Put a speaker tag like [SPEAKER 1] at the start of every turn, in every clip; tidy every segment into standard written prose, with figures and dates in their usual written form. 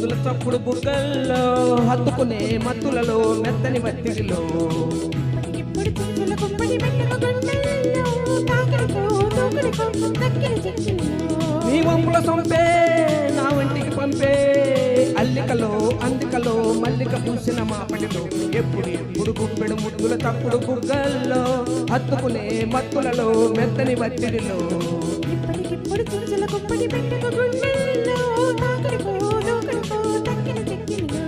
[SPEAKER 1] ముద్దుల చప్పుడు బుగ్గల్లో హత్తుకునే మత్తులలో మెత్తని వత్తిడిలో
[SPEAKER 2] ఇప్పుడు చింతల కుంపడి పెట్టక గుండెల్లో తాకిడితో దూకుడితో దక్కిన చెక్కిలో
[SPEAKER 1] నీ వంపుల సొంపే నా వంటికి పంపే అల్లికలో అందికలో మల్లిక పూసిన మాపటిలో ఎప్పుడు ఎప్పుడు గుప్పెడు ముద్దుల తప్పుడు బుగ్గల్లో హత్తుకునే మత్తులలో మెత్తని వత్తిడిలో
[SPEAKER 2] ఇప్పటికిప్పుడు చింతల కుంపడి పెట్టక గుండెల్లో తాకిడితో దూకుడితో దక్కిన చెక్కిలో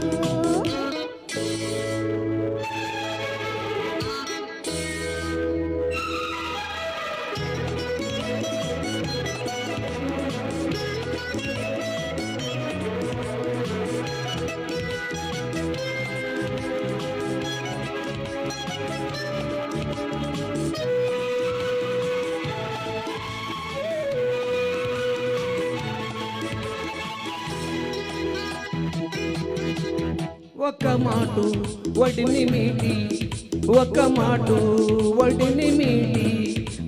[SPEAKER 1] ఒక మాటు వడిని మీటి ఒక మాటు వడిని మీటి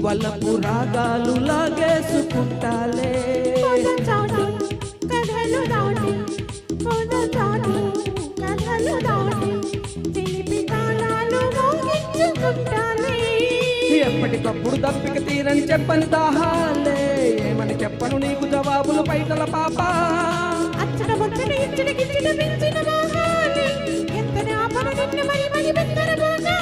[SPEAKER 1] వలపు రాగాలు లాగేసుకుంటాలే
[SPEAKER 2] చాటు కథలు దాటి చాటు కథలు దాటి తెలిపి తాళాలు మోగించుకుంటానే
[SPEAKER 1] ఎప్పటికప్పుడు దప్పిక తీరని చెప్పని దాహాలే ఏమని చెప్పను నీకు జవాబులు పైటల పాప
[SPEAKER 2] అచ్చట ముచ్చట ఇచ్చట గిచ్చట పెంచిన మోహాలి ఎంతని ఆపన నిన్ను మరి మరి పెద్దన మోగా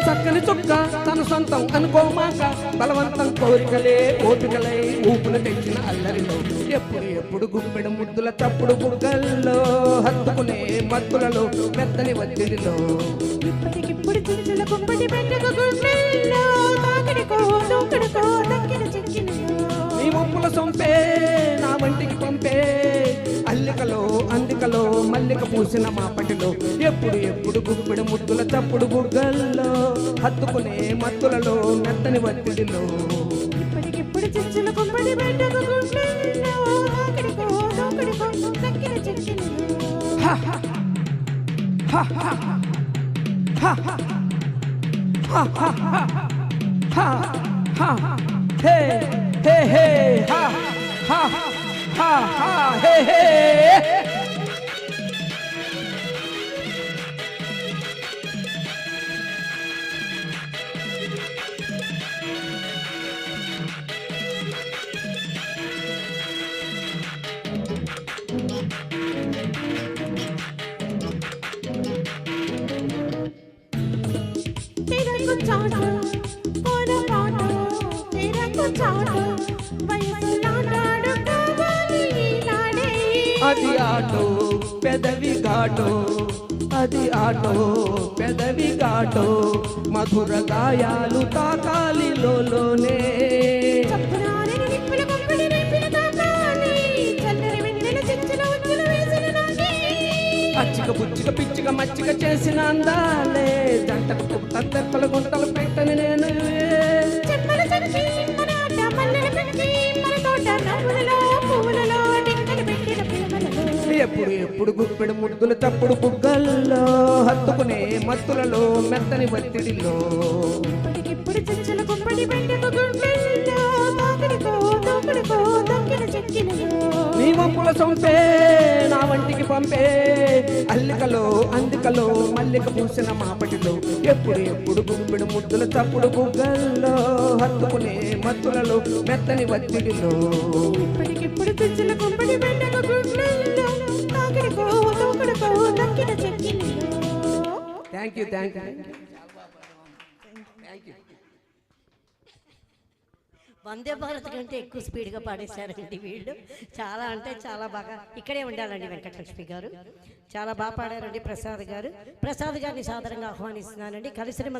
[SPEAKER 1] చక్కని చుక్క తన సొంతం అనుకోమాక బలవంతం కోరికలే ఓపికలై ఊపులు తెచ్చిన అల్లరిలో ఎప్పుడు ఎప్పుడు గుప్పెడు ముద్దుల తప్పుడు బుగ్గల్లో హత్తుకునే మత్తులలో మెత్తని వత్తిడిలో
[SPEAKER 2] ఇప్పటికిప్పుడు చింతల కుంపటి పెట్టక గుండెల్లో తాకిడికో దూకుడికో దక్కిన చెక్కిలో
[SPEAKER 1] నీ ఒప్పుల సొంపే నా వంటికి పంపే అల్లికలో అందికలో మల్లిక పూసిన మాపటిలో ఎప్పుడు ఎప్పుడు గుప్పెడు ముద్దుల తప్పుడు బుగ్గల్లో హత్తుకునే మత్తులలో మెత్తని వత్తిడిలో
[SPEAKER 2] ఇప్పటికిప్పుడు చింతల కుంపటి పెట్టక గుండెల్లో తాకిడికో దూకుడికో దక్కిన చెక్కిలో
[SPEAKER 1] హే హే హే హా హా హా హా హే హే
[SPEAKER 2] తెరకు చాటు పొరపాటు తెరకు చాటు వయసులాడాడు కావాలి ఈనాడే
[SPEAKER 1] అది ఆటో పెదవి ఘాటో అది ఆటో పెదవి ఘాటో మధుర గాయాలు తాకాలి లోనే
[SPEAKER 2] చప్పునారని నిప్పుల కొంపడి రేపిన తాకాలి చల్లని వెన్నెల చెంచుల ఉచ్చుల వేసిన నాకే
[SPEAKER 1] అచ్చిక బుచ్చిక పిచ్చిక మచ్చిక చేసిన అందాలే జంటకు తత్తెప్పల గుంటలు పెట్టని నేను
[SPEAKER 2] చెమ్మల చడిచి మన ఆట మల్లెల పెంచి మన తోట నవ్వులలో పువ్వులలో డింకలు పెట్టిన పిల్లలలో
[SPEAKER 1] ఎప్పుడు ఎప్పుడు గుప్పెడు ముద్దుల తప్పుడు బుగ్గల్లో హత్తుకునే మత్తులలో మెత్తని వత్తిడిలో
[SPEAKER 2] ఇప్పటికిప్పుడు చింతల కుంపడి పెట్టక గుండెల్లో తాకిడికో దూకుడికో దక్కిన చెక్కిలో
[SPEAKER 1] నీ వంపుల సొంపే నా వంటికి పంపే అల్లికలో అందికలో మల్లిక పూసిన మాపటిలో ఎప్పుడు ఎప్పుడు గుప్పెడు ముద్దుల తప్పుడు బుగ్గల్లో హత్తుకునే మత్తులలో మెత్తని వత్తిడిలో
[SPEAKER 2] ఇప్పటికిప్పుడు చింతల కుంపడి పెట్టక గుండెల్లో తాకిడికో దూకుడికో దక్కిన చెక్కిలో
[SPEAKER 1] thank you thank you
[SPEAKER 3] Vande Bharat కంటే ఎక్కువ స్పీడ్గా పాడేశారండి వీళ్ళు. చాలా అంటే చాలా బాగా. ఇక్కడే ఉండాలండి వెంకటలక్ష్మి గారు. చాలా బాగా పాడారండి ప్రసాద్ గారు. ప్రసాద్ గారిని సాదరంగా ఆహ్వానిస్తున్నానండి. కలిసి